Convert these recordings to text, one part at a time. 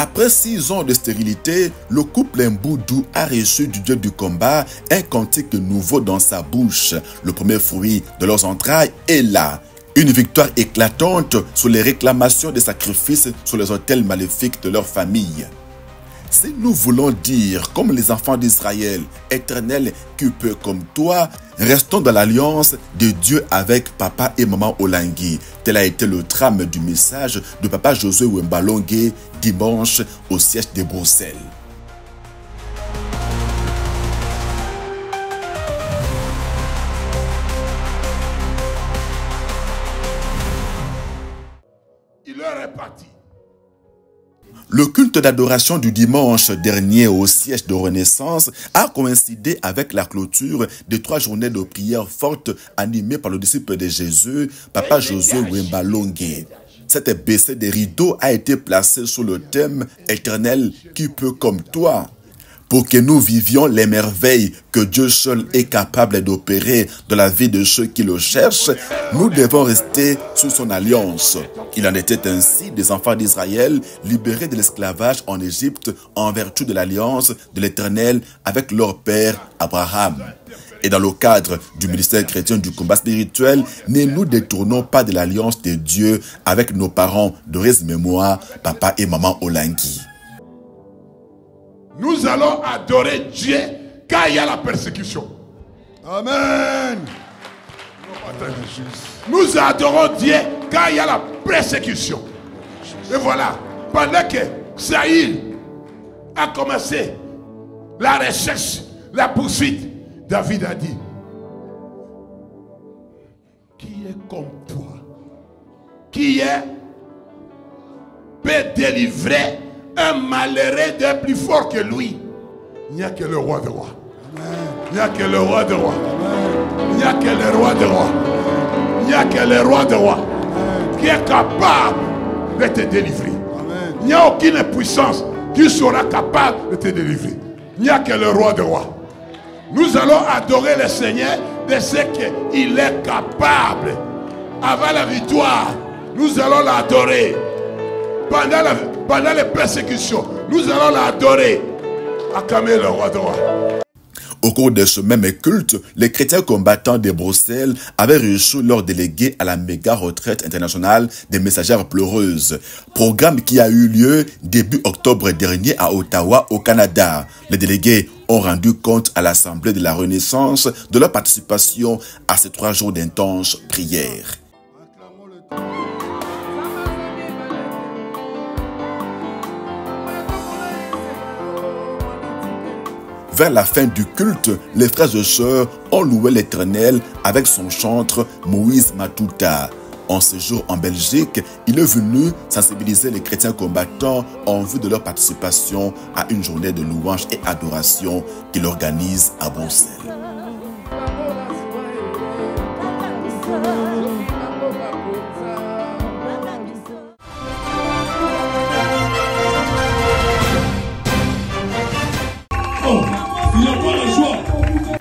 Après 6 ans de stérilité, le couple Mboudou a reçu du Dieu du combat un cantique nouveau dans sa bouche. Le premier fruit de leurs entrailles est là. Une victoire éclatante sur les réclamations de sacrifices sur les autels maléfiques de leur famille. Si nous voulons dire, comme les enfants d'Israël, Éternel qui peut comme toi, restons dans l'alliance de Dieu avec papa et maman Olangui. Tel a été le trame du message de papa Josué Wembalongue dimanche au siège de Bruxelles. Il leur est parti. Le culte d'adoration du dimanche dernier au siège de Renaissance a coïncidé avec la clôture de 3 journées de prière forte animées par le disciple de Jésus, papa Josué Wembalongue. Cette baissée des rideaux a été placée sous le thème « Éternel qui peut comme toi ». Pour que nous vivions les merveilles que Dieu seul est capable d'opérer dans la vie de ceux qui le cherchent, nous devons rester sous son alliance. Il en était ainsi des enfants d'Israël libérés de l'esclavage en Égypte en vertu de l'alliance de l'Éternel avec leur père Abraham. Et dans le cadre du ministère chrétien du combat spirituel, ne nous détournons pas de l'alliance de Dieu avec nos parents Doris Mémoire, papa et maman Olangui. Nous allons adorer Dieu quand il y a la persécution. Amen. Nous adorons Dieu quand il y a la persécution. Et voilà, pendant que Saïl a commencé la recherche, la poursuite, David a dit, qui est comme toi? Qui peut délivrer un malheureux de plus fort que lui? Il n'y a que le roi de rois. Il n'y a que le roi de rois. Il n'y a que le roi de rois. Il n'y a que le roi de rois qui est capable de te délivrer. Il n'y a aucune puissance qui sera capable de te délivrer. Il n'y a que le roi de rois. Nous allons adorer le Seigneur de ce qu'il est capable. Avant la victoire, nous allons l'adorer. Pendant les persécutions, nous allons l'adorer. Acclamer le roi de rois. Au cours de ce même culte, les chrétiens combattants de Bruxelles avaient reçu leur délégué à la méga retraite internationale des messagères pleureuses. Programme qui a eu lieu début octobre dernier à Ottawa, au Canada. Les délégués ont rendu compte à l'Assemblée de la Renaissance de leur participation à ces 3 jours d'intenses prières. Vers la fin du culte, les frères et sœurs ont loué l'Éternel avec son chantre Moïse Matuta. En séjour en Belgique, il est venu sensibiliser les chrétiens combattants en vue de leur participation à une journée de louange et adoration qu'il organise à Bruxelles.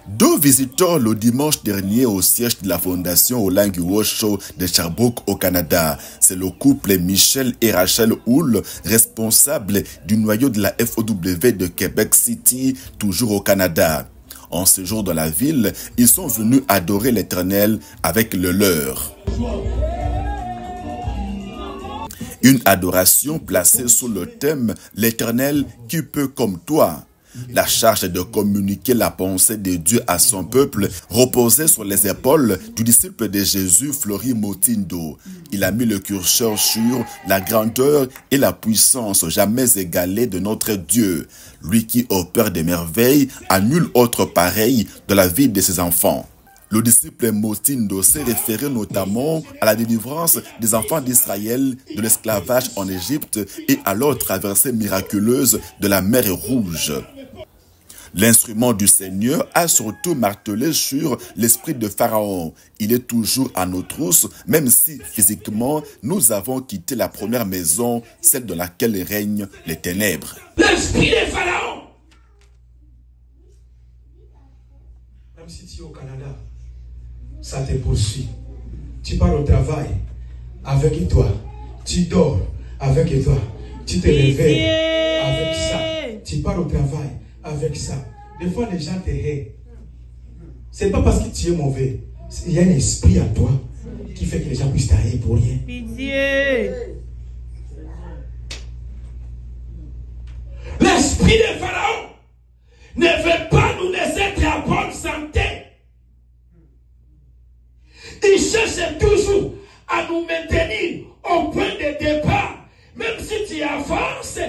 Deux visiteurs le dimanche dernier au siège de la fondation Olangui Osho de Sherbrooke au Canada. C'est le couple Michel et Rachel Houle, responsables du noyau de la FOW de Québec City, toujours au Canada. En séjour dans la ville, ils sont venus adorer l'Éternel avec le leur. Une adoration placée sous le thème « L'Éternel qui peut comme toi ». La charge de communiquer la pensée de Dieu à son peuple reposait sur les épaules du disciple de Jésus, Flori Motindo. Il a mis le curseur sur la grandeur et la puissance jamais égalée de notre Dieu. Lui qui opère des merveilles à nul autre pareil dans la vie de ses enfants. Le disciple Motindo s'est référé notamment à la délivrance des enfants d'Israël de l'esclavage en Égypte et à leur traversée miraculeuse de la mer Rouge. L'instrument du Seigneur a surtout martelé sur l'esprit de Pharaon. Il est toujours à nos trousses, même si physiquement nous avons quitté la première maison, celle dans laquelle règnent les ténèbres. L'esprit de Pharaon. Même si tu es au Canada, ça te poursuit. Tu pars au travail avec toi. Tu dors avec toi. Tu te réveilles avec ça. Tu pars au travail avec ça. Des fois, les gens te haïssent. Ce n'est pas parce que tu es mauvais. Il y a un esprit à toi qui fait que les gens puissent t'haïr pour rien. Pitié. L'esprit de Pharaon ne veut pas nous laisser être en bonne santé. Il cherche toujours à nous maintenir au point de départ. Même si tu avances,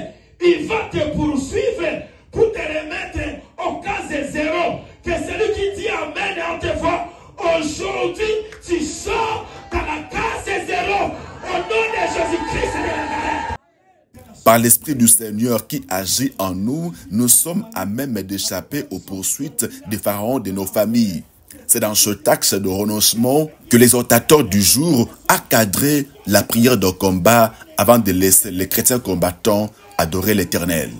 il va te poursuivre pour te remettre au cas zéro. Que celui qui dit Amen et on te voit, aujourd'hui tu sors dans la case zéro au nom de Jésus-Christ de Nazareth. Par l'Esprit du Seigneur qui agit en nous, nous sommes à même d'échapper aux poursuites des pharaons de nos familles. C'est dans ce axe de renoncement que l'exhortateur du jour a cadré la prière de combat avant de laisser les chrétiens combattants adorer l'Éternel.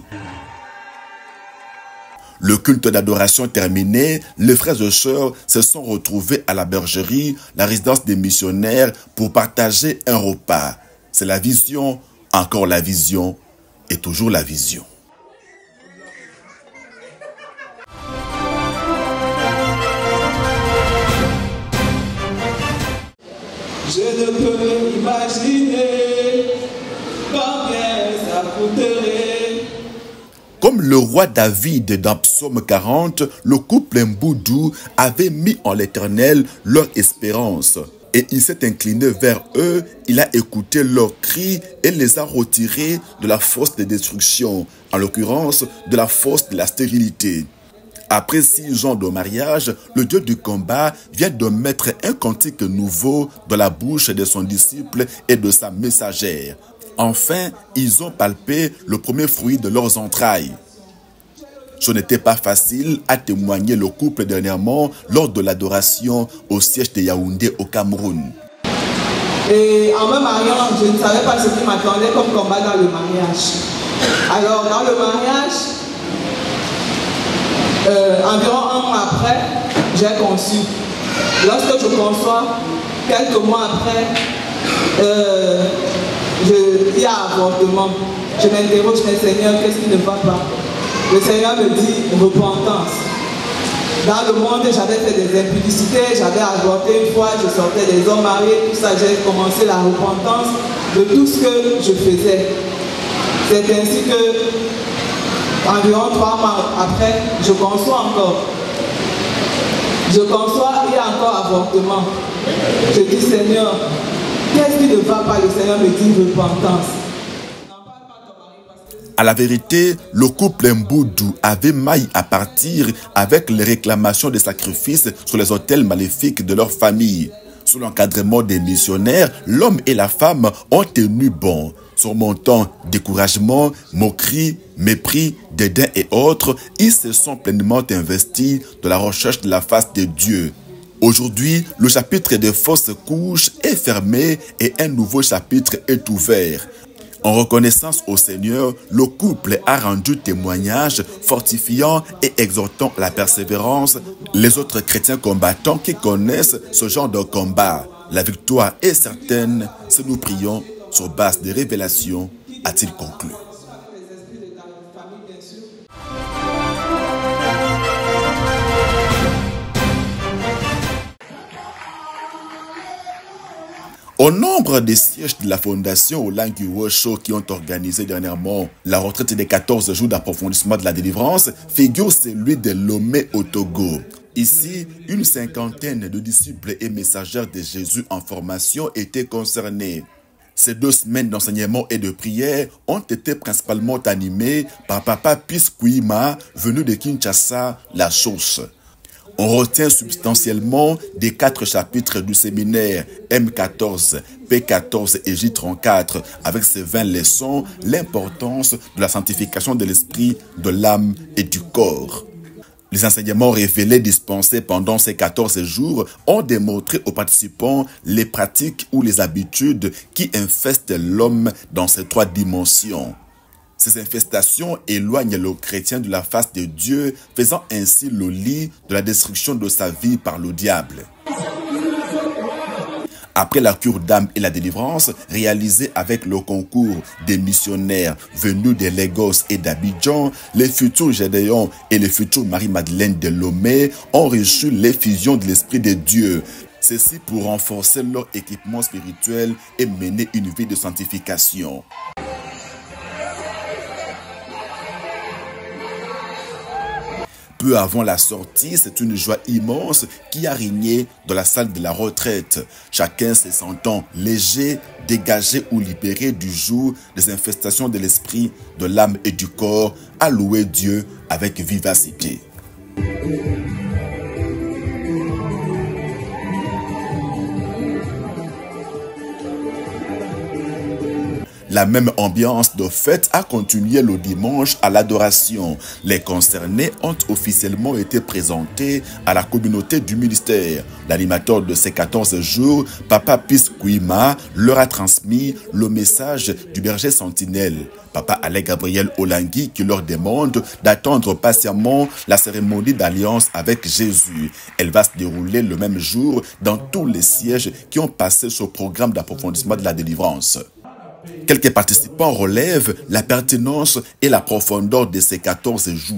Le culte d'adoration terminé, les frères et sœurs se sont retrouvés à la bergerie, la résidence des missionnaires, pour partager un repas. C'est la vision, encore la vision et toujours la vision. Je ne peux imaginer combien ça coûterait. Comme le roi David dans Psaume 40, le couple Mboudou avait mis en l'Éternel leur espérance. Et il s'est incliné vers eux, il a écouté leurs cris et les a retirés de la fosse de destruction, en l'occurrence de la fosse de la stérilité. Après 6 ans de mariage, le Dieu du combat vient de mettre un cantique nouveau dans la bouche de son disciple et de sa messagère. Enfin, ils ont palpé le premier fruit de leurs entrailles. Ce n'était pas facile, a témoigné le couple dernièrement lors de l'adoration au siège de Yaoundé au Cameroun. Et en me mariant, je ne savais pas ce qui m'attendait comme combat dans le mariage. Alors, dans le mariage, environ 1 mois après, j'ai conçu. Lorsque je conçois, quelques mois après, il y a avortement. Je m'interroge, mais Seigneur, qu'est-ce qui ne va pas? Le Seigneur me dit repentance. Dans le monde, j'avais fait des impudicités, j'avais avorté une fois, je sortais des hommes mariés, tout ça, j'ai commencé la repentance de tout ce que je faisais. C'est ainsi que, environ 3 mois après, je conçois encore. Je conçois, il y a encore avortement. Je dis, Seigneur, qu'est-ce qui ne va pas? Le Seigneur me dit repentance. À la vérité, le couple Mboudou avait maille à partir avec les réclamations de sacrifices sur les autels maléfiques de leur famille. Sous l'encadrement des missionnaires, l'homme et la femme ont tenu bon. Surmontant découragement, moquerie, mépris, dédain et autres, ils se sont pleinement investis dans la recherche de la face de Dieu. Aujourd'hui, le chapitre des fausses couches est fermé et un nouveau chapitre est ouvert. En reconnaissance au Seigneur, le couple a rendu témoignage fortifiant et exhortant la persévérance les autres chrétiens combattants qui connaissent ce genre de combat. La victoire est certaine si nous prions sur base des révélations, a-t-il conclu. Au nombre des sièges de la fondation Olangi Wosho qui ont organisé dernièrement la retraite des 14 jours d'approfondissement de la délivrance, figure celui de Lomé au Togo. Ici, une 50aine de disciples et messagères de Jésus en formation étaient concernés. Ces 2 semaines d'enseignement et de prière ont été principalement animées par Papa Piskuima, venu de Kinshasa, la Source. On retient substantiellement des 4 chapitres du séminaire M14, P14 et J34 avec ses 20 leçons, l'importance de la sanctification de l'esprit, de l'âme et du corps. Les enseignements révélés dispensés pendant ces 14 jours ont démontré aux participants les pratiques ou les habitudes qui infestent l'homme dans ces 3 dimensions. Ces infestations éloignent le chrétien de la face de Dieu, faisant ainsi le lit de la destruction de sa vie par le diable. Après la cure d'âme et la délivrance réalisée avec le concours des missionnaires venus de Lagos et d'Abidjan, les futurs Gédéon et les futurs Marie-Madeleine de Lomé ont reçu l'effusion de l'Esprit de Dieu. Ceci pour renforcer leur équipement spirituel et mener une vie de sanctification. Peu avant la sortie, c'est une joie immense qui a régné dans la salle de la retraite. Chacun se sentant léger, dégagé ou libéré du joug des infestations de l'esprit, de l'âme et du corps, a loué Dieu avec vivacité. La même ambiance de fête a continué le dimanche à l'adoration. Les concernés ont officiellement été présentés à la communauté du ministère. L'animateur de ces 14 jours, Papa Peace Kouima, leur a transmis le message du berger sentinelle. Papa Alain Gabriel Olangui qui leur demande d'attendre patiemment la cérémonie d'alliance avec Jésus. Elle va se dérouler le même jour dans tous les sièges qui ont passé ce programme d'approfondissement de la délivrance. Quelques participants relèvent la pertinence et la profondeur de ces 14 jours.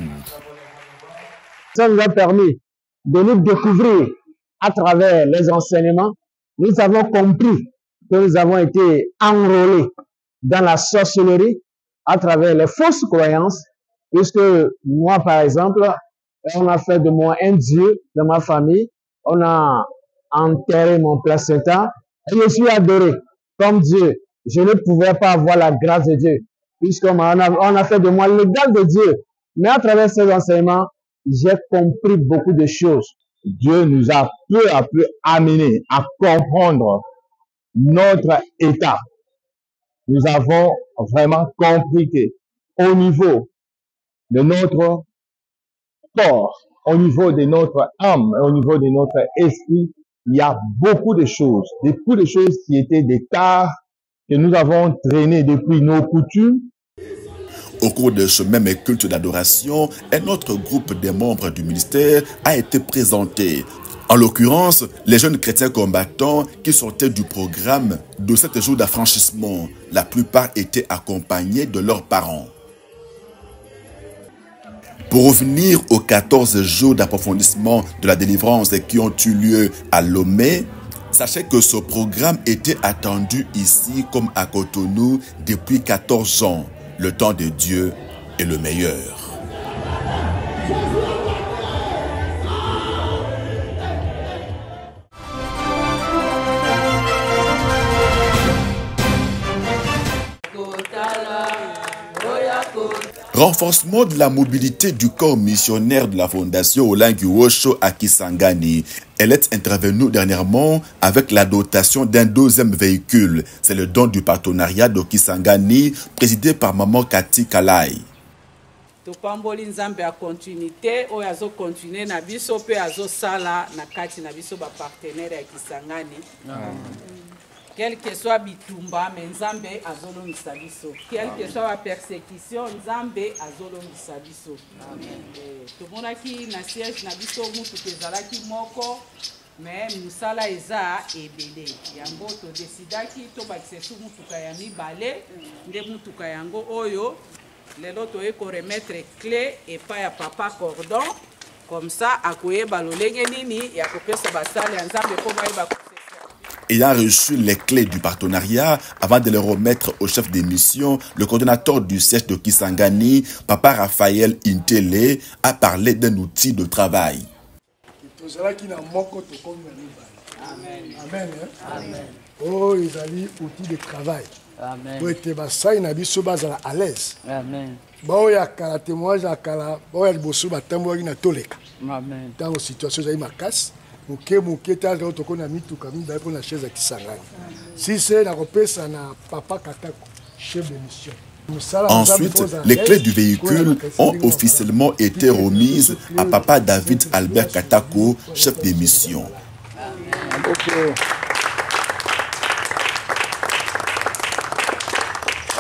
Ça nous a permis de nous découvrir à travers les enseignements. Nous avons compris que nous avons été enrôlés dans la sorcellerie à travers les fausses croyances, puisque moi, par exemple, on a fait de moi un dieu de ma famille, on a enterré mon placenta et je suis adoré comme Dieu. Je ne pouvais pas avoir la grâce de Dieu, puisqu'on a fait de moi l'égal de Dieu. Mais à travers ces enseignements, j'ai compris beaucoup de choses. Dieu nous a peu à peu amenés à comprendre notre état. Nous avons vraiment compris que au niveau de notre corps, au niveau de notre âme, au niveau de notre esprit, il y a beaucoup de choses qui étaient des tares que nous avons traîné depuis nos coutumes. Au cours de ce même culte d'adoration, un autre groupe des membres du ministère a été présenté. En l'occurrence, les jeunes chrétiens combattants qui sortaient du programme de 7 jours d'affranchissement. La plupart étaient accompagnés de leurs parents. Pour revenir aux 14 jours d'approfondissement de la délivrance qui ont eu lieu à Lomé, sachez que ce programme était attendu ici comme à Cotonou depuis 14 ans. Le temps de Dieu est le meilleur. Renforcement de la mobilité du corps missionnaire de la Fondation Olangui Wosho à Kisangani. Elle est intervenue dernièrement avec la dotation d'un 2e véhicule. C'est le don du partenariat de Kisangani, présidé par Maman Cathy Kalai. Topamboli nzambe a continuité o yazo continuer na biso pe azo sala na kati na biso ba partenaire ya Kisangani. Quel que soit bitumba, mais nzambe azolongisa biso. Quel que soit la persécution, nzambe azolongisa biso. Tomonaki na siège na biso mutu kezalaki moko, mais musala eza ebele. Yango to decidaki to baksesu mutuka ya mibale, nde mutuka yango oyo lelo toye ko remettre clé et pas ya papa cordon. Comme ça akoyeba lolenge nini ya kopesa basale ya nzambe ko bayeba. Ayant reçu les clés du partenariat, avant de les remettre au chef des missions, le coordonnateur du siège de Kisangani, Papa Raphaël Intele, a parlé d'un outil de travail. Amen. Oh, ils avaient outil de travail. Pour être ça, il a mis ce bas à l'aise. Amen. Bon, il y a un témoignage à Kala, bon, il y a bossé, il y a toleka. Amen. Dans une situation, il y a une casse. Si c'est la reprise, ça n'a papa Katako, chef de mission. Ensuite, les clés du véhicule ont officiellement été remises à Papa David Albert Katako, chef de mission.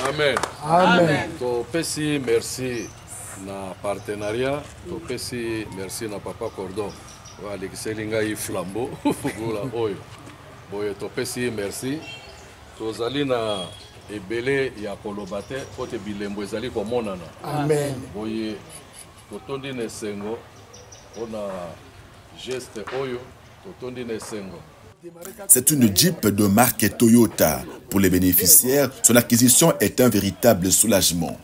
Amen. Amen. Topesi merci na partenariat, topesi merci na Papa Cordon. Alexelinga i flambeau fugula oyo. boye topesi merci tozali na ebele ya koloba te po te bilembo ezali komonana. Amen. Boye totondi na esengo mpona geste oyo totondi na esengo. C'est une Jeep de marque Toyota. Pour les bénéficiaires, son acquisition est un véritable soulagement.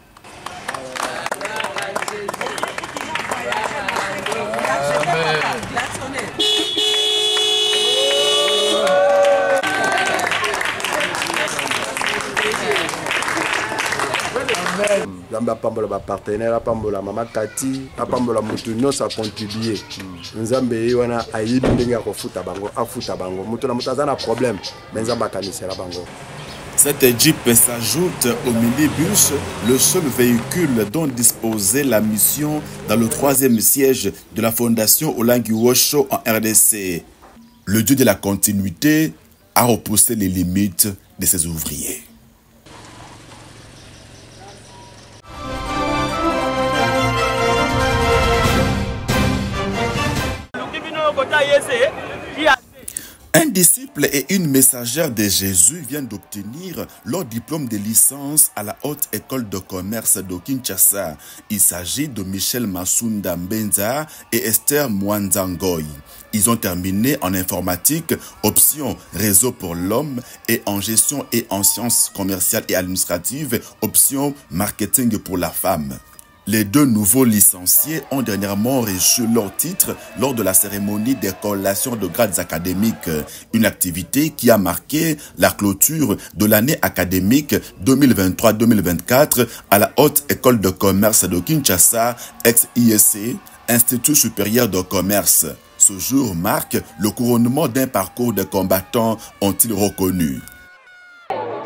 Nzambe apambola ba partenaire, apambola mama Kati, apambola mutu nyonso a contribuer. Nzambe wana ayibi ndenge ya kofuta bango, afuta bango. Mutu na mutu azana problème, mais Nzambe akanisela bango. Cette Jeep s'ajoute au minibus, le seul véhicule dont disposait la mission dans le 3e siège de la fondation Olangi Wosho en RDC. Le Dieu de la continuité a repoussé les limites de ses ouvriers. Un disciple et une messagère de Jésus viennent d'obtenir leur diplôme de licence à la Haute École de Commerce de Kinshasa. Il s'agit de Michel Masunda Mbenza et Esther Mwanzangoy. Ils ont terminé en informatique, option réseau pour l'homme, et en gestion et en sciences commerciales et administratives, option marketing pour la femme. Les deux nouveaux licenciés ont dernièrement reçu leur titre lors de la cérémonie des collations de grades académiques, une activité qui a marqué la clôture de l'année académique 2023-2024 à la Haute École de Commerce de Kinshasa, ex-IEC, Institut supérieur de commerce. Ce jour marque le couronnement d'un parcours de combattants, ont-ils reconnu.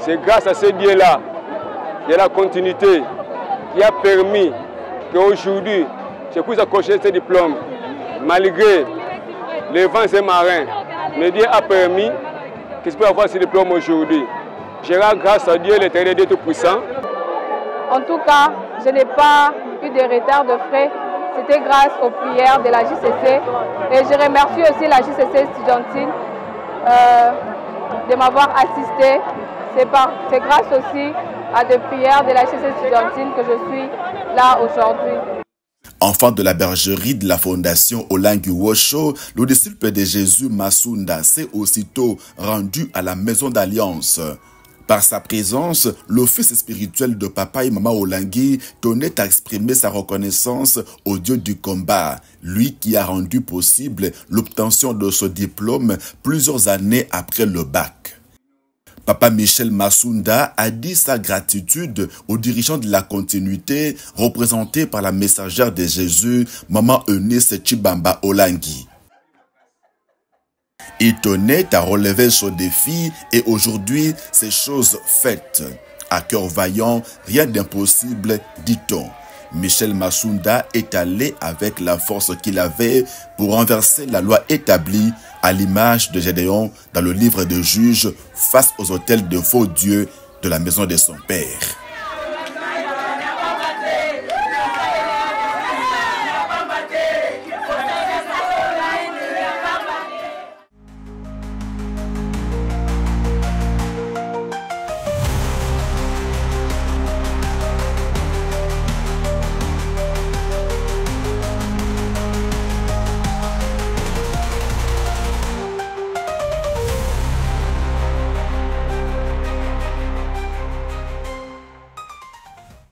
C'est grâce à ce Dieu-là, de la continuité, qui a permis qu'aujourd'hui, je puisse accrocher ce diplôme. Malgré les vents et marins, le Dieu a permis que je puisse avoir ce diplôme aujourd'hui. Je rends grâce à Dieu, l'Éternel Dieu Tout-Puissant. En tout cas, je n'ai pas eu de retard de frais. C'était grâce aux prières de la JCC. Et je remercie aussi la JCC Estudiantine de m'avoir assisté. C'est grâce aussi à des prières de la JCC Estudiantine que je suis là aujourd'hui. Enfant de la bergerie de la fondation Olangi Wosho, le disciple de Jésus Masunda s'est aussitôt rendu à la maison d'alliance. Par sa présence, le fils spirituel de papa et maman Olangi tenait à exprimer sa reconnaissance au Dieu du combat, lui qui a rendu possible l'obtention de ce diplôme plusieurs années après le bac. Papa Michel Masunda a dit sa gratitude aux dirigeants de la continuité représentés par la messagère de Jésus, Maman Eunice Chibamba Olangi. Il tenait à relever ce défi et aujourd'hui, c'est chose faite. À cœur vaillant, rien d'impossible, dit-on. Michel Masunda est allé avec la force qu'il avait pour renverser la loi établie à l'image de Gédéon dans le livre de Juges face aux autels de faux dieux de la maison de son père.